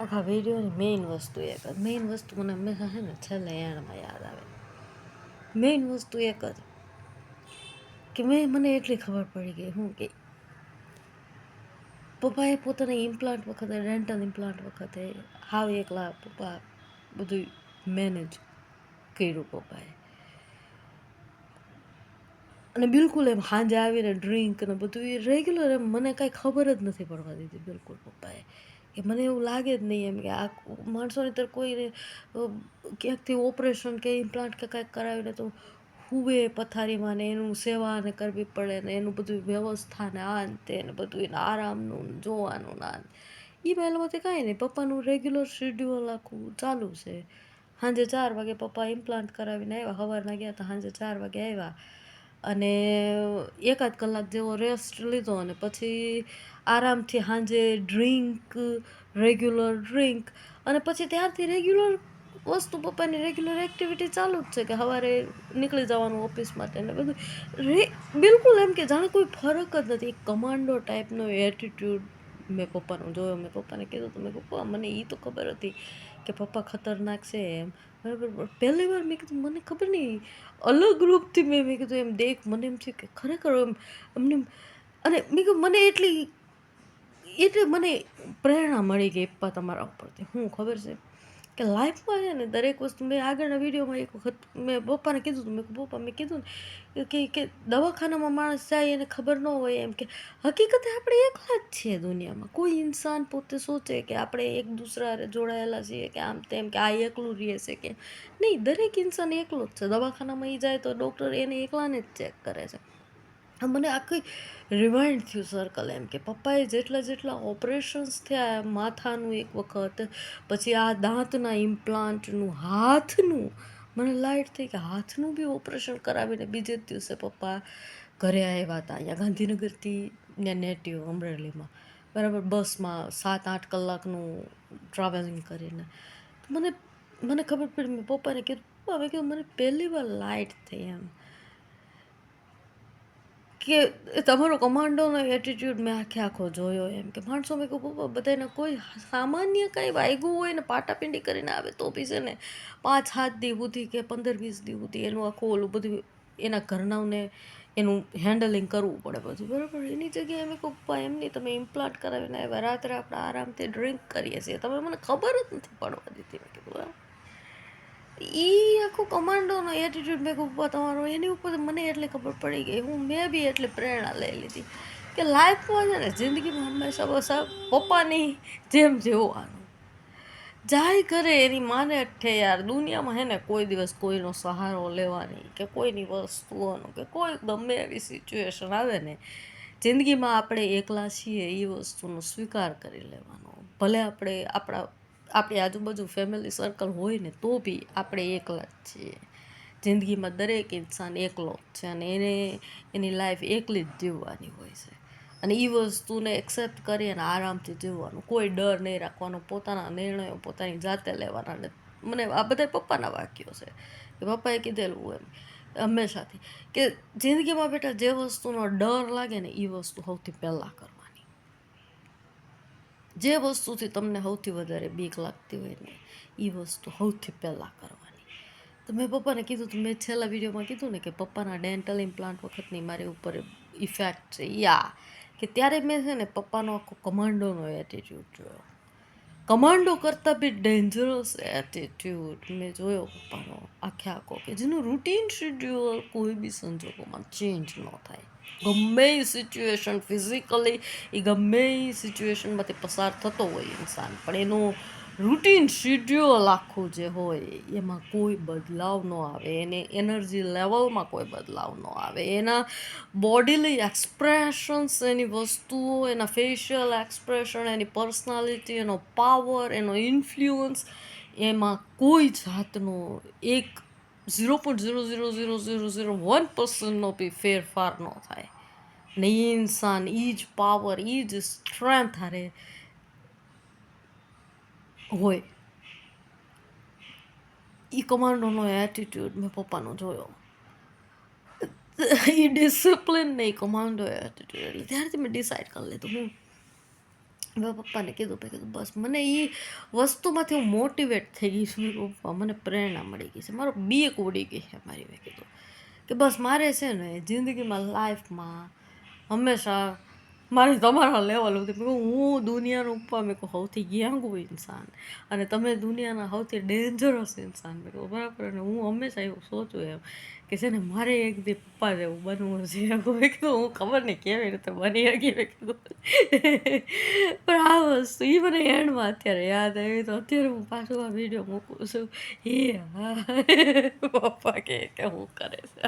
આખા વિડીયોની મેઇન વસ્તુ મને હંમેશા છે ને છેલ્લે એન્ડમાં યાદ આવે. મેઇન વસ્તુ એક જ કે મને એટલી ખબર પડી ગઈ હું કે પપ્પાએ પોતાના ઇમ્પ્લાન્ટ વખતે ડેન્ટલ ઇમ્પ્લાન્ટ વખતે હાવ એકલા પપ્પા બધું મેનેજ કર્યું પપ્પાએ. અને બિલકુલ એમ સાંજે આવીને ડ્રિંક ને બધું એ રેગ્યુલર એમ મને કાંઈ ખબર જ નથી પડવા દીધી બિલકુલ પપ્પાએ. કે મને એવું લાગે જ નહીં એમ કે આ માણસોની તર કોઈને ક્યાંકથી ઓપરેશન કે ઇમ્પ્લાન્ટ કે કાંઈક કરાવીને તો હુવે પથારીમાં ને એનું સેવા ને કરવી પડે ને એનું બધું વ્યવસ્થા ને આ ને તે ને બધું એને આરામનું જોવાનું ના એ પહેલાંમાંથી કાંઈ નહીં. પપ્પાનું રેગ્યુલર શેડ્યુલ આખું ચાલુ છે. સાંજે 4 વાગે પપ્પા ઇમ્પ્લાન્ટ કરાવીને આવ્યા, સવારના ગયા તો સાંજે 4 વાગે આવ્યા અને 1 કલાક જેવો રેસ્ટ લીધો અને પછી આરામથી સાંજે રેગ્યુલર ડ્રિંક અને પછી ત્યારથી રેગ્યુલર વસ્તુ પપ્પાની રેગ્યુલર એક્ટિવિટી ચાલુ જ છે કે સવારે નીકળી જવાનું ઓફિસ માટે ને બધું બિલકુલ એમ કે જાણે કોઈ ફરક જ નથી. કમાન્ડો ટાઈપનો એટીટ્યૂડ મેં પપ્પાનું જોયો. મેં પપ્પાને કીધું તો મેં પપ્પા મને એ તો ખબર હતી કે પપ્પા ખતરનાક છે એમ બરાબર. પહેલી વાર મેં કીધું મને ખબર નહીં અલગ રૂપથી મેં કીધું એમ દેખ મને એમ થયું કે ખરેખર એમને અને મેં કીધું મને એટલે મને પ્રેરણા મળી ગઈ પપ્પા તમારા ઉપરથી. હું ખબર છે કે લાઈફમાં છે ને દરેક વસ્તુ મેં આગળના વિડીયોમાં એક વખત મેં પપ્પાને કીધું હતું મેં કીધું ને કે દવાખાનામાં માણસ જાય એને ખબર ન હોય એમ કે હકીકતે આપણે એકલા જ છીએ દુનિયામાં. કોઈ ઇન્સાન પોતે સોચે કે આપણે એક દૂસરા જોડાયેલા છીએ કે આમ તેમ કે આ એકલું રહે છે કે નહીં. દરેક ઇન્સાન એકલો જ છે. દવાખાનામાં એ જાય તો ડૉક્ટર એને એકલાને જ ચેક કરે છે. મને આખી રિમાઇન્ડ થયું સર્કલ એમ કે પપ્પાએ જેટલા ઓપરેશન્સ થયા માથાનું એક વખત, પછી આ દાંતના ઇમ્પ્લાન્ટનું, હાથનું મને લાઈટ થઈ કે હાથનું બી ઓપરેશન કરાવીને બીજે જ દિવસે પપ્પા ઘરે આવ્યા હતા અહીંયા ગાંધીનગરથી ને નેટિવ અમરેલીમાં બરાબર. બસમાં 7-8 કલાકનું ટ્રાવેલિંગ કરીને મને ખબર પડી. મેં પપ્પાને કીધું પપ્પા મેં કીધું મને પહેલી વાર લાઈટ થઈ એમ કે તમારો કમાન્ડોનો એટીટ્યૂડ મેં આખો જોયો એમ કે માણસો મેં કહું પપ્પા બધાને કોઈ સામાન્ય કાંઈ વાગ્યું હોય ને પાટાપિંડી કરીને આવે તો બી છે ને 5-7 દી સુધી કે 15-20 દી સુધી એનું આખું ઓલું બધું એના ઘરનાઓને એનું હેન્ડલિંગ કરવું પડે બધું બરાબર. એની જગ્યાએ મેં કહું પપ્પા એમ નહીં તમે ઇમ્પ્લાન્ટ કરાવીને આવ્યા રાત્રે આપણે આરામથી ડ્રિંક કરીએ છીએ તમે મને ખબર જ નથી પડવા દીધી. મેં કીધું આખું કમાન્ડોનો એટીટ્યૂડ મેં પપ્પા તમારો એની ઉપર મને એટલી ખબર પડી ગઈ. મેં બી એટલી પ્રેરણા લઈ લીધી કે લાઈફમાં છે ને જિંદગીમાં હંમેશા બસ પપ્પાની જેમ જીવવાનું. જાય કરે એની માને અઠે યાર દુનિયામાં હે ને કોઈ દિવસ કોઈનો સહારો લેવાની કે કોઈની વસ્તુઓનો કે કોઈ ગમે એવી સિચ્યુએશન આવે ને જિંદગીમાં આપણે એકલા છીએ એ વસ્તુનો સ્વીકાર કરી લેવાનો. ભલે આપણી આજુબાજુ ફેમિલી સર્કલ હોય ને તો બી આપણે એકલા જ છીએ. જિંદગીમાં દરેક ઇન્સાન એકલો જ છે અને એની લાઈફ એકલી જ જીવવાની હોય છે અને એ વસ્તુને એક્સેપ્ટ કરી અને આરામથી જીવવાનું. કોઈ ડર નહીં રાખવાનો. પોતાના નિર્ણયો પોતાની જાતે લેવાના. ને મને આ બધા પપ્પાના વાક્યો છે કે પપ્પાએ કીધેલું એમ હંમેશાથી કે જિંદગીમાં બેટા જે વસ્તુનો ડર લાગે ને એ વસ્તુ સૌથી પહેલાં કરવાની. જે વસ્તુથી તમને સૌથી વધારે બીક લાગતી હોય ને એ વસ્તુ સૌથી પહેલાં કરવાની. તો મેં પપ્પાને કીધું તો મેં છેલ્લા વિડીયોમાં કીધું ને કે પપ્પાના ડેન્ટલ ઇમ્પ્લાન્ટ વખતની મારી ઉપર ઇફેક્ટ છે કે ત્યારે મેં છે ને પપ્પાનો આખો કમાન્ડોનો એટીટ્યૂડ જોયો. કમાન્ડો કરતાં બી ડેન્જરસ એટીટ્યૂડ મેં જોયો પપ્પાનો આખો કે જેનું રૂટીન શેડ્યુલ કોઈ બી સંજોગોમાં ચેન્જ ન થાય. ગમે એ સિચ્યુએશન ફિઝિકલી એ ગમે એ સિચ્યુએશનમાંથી પસાર થતો હોય ઇન્સાન પણ એનું રૂટીન શેડ્યુલ આખું જે હોય એમાં કોઈ બદલાવ ન આવે. એને એનર્જી લેવલમાં કોઈ બદલાવ ન આવે. એના બોડીલી એક્સપ્રેશન્સ એની વસ્તુઓ એના ફેશિયલ એક્સપ્રેશન એની પર્સનાલિટી એનો પાવર એનો ઇન્ફ્લુઅન્સ એમાં કોઈ જાતનો 0.0000001% બી ફેરફાર ન થાય ને એ ઇન્સાન એ જ પાવર એ જ સ્ટ્રેન્થ હારે હોય. એ કમાન્ડોનો એટીટ્યૂડ મેં પપ્પાનો જોયો. એ ડિસિપ્લિન નહીં કમાન્ડો એટીટ્યૂડ. ત્યારથી મેં ડિસાઈડ કરી લીધું મેં પપ્પાને કીધું, મેં કીધું બસ મને એ વસ્તુમાંથી હું મોટિવેટ થઈ ગઈ છું. મેં કીધું, પપ્પા મને પ્રેરણા મળી ગઈ છે, મારો બીક ઉડી ગઈ છે મારી. મેં કીધું કે બસ મારે છે ને જિંદગીમાં લાઈફમાં હંમેશા મારે તમારા લેવલ સુધી, મેં કહું હું દુનિયાનું ઉપર મેં કહું સૌથી ગેંગું ઇન્સાન અને તમે દુનિયાના સૌથી ડેન્જરસ ઇન્સાન. મેં કહું બરાબર. અને હું હંમેશા એવું સોચું એમ કે છે ને મારે એક દી પપ્પા જેવું બનવું છે. મેં કીધું હું ખબર નહીં કેવી રીતે બની શકી. મેં કીધું પણ આ વસ્તુ એ મને એન્ડમાં અત્યારે યાદ આવી, તો અત્યારે હું પાછું આ વિડીયો મૂકું છું. એ હા પપ્પા કે હું કરે છે.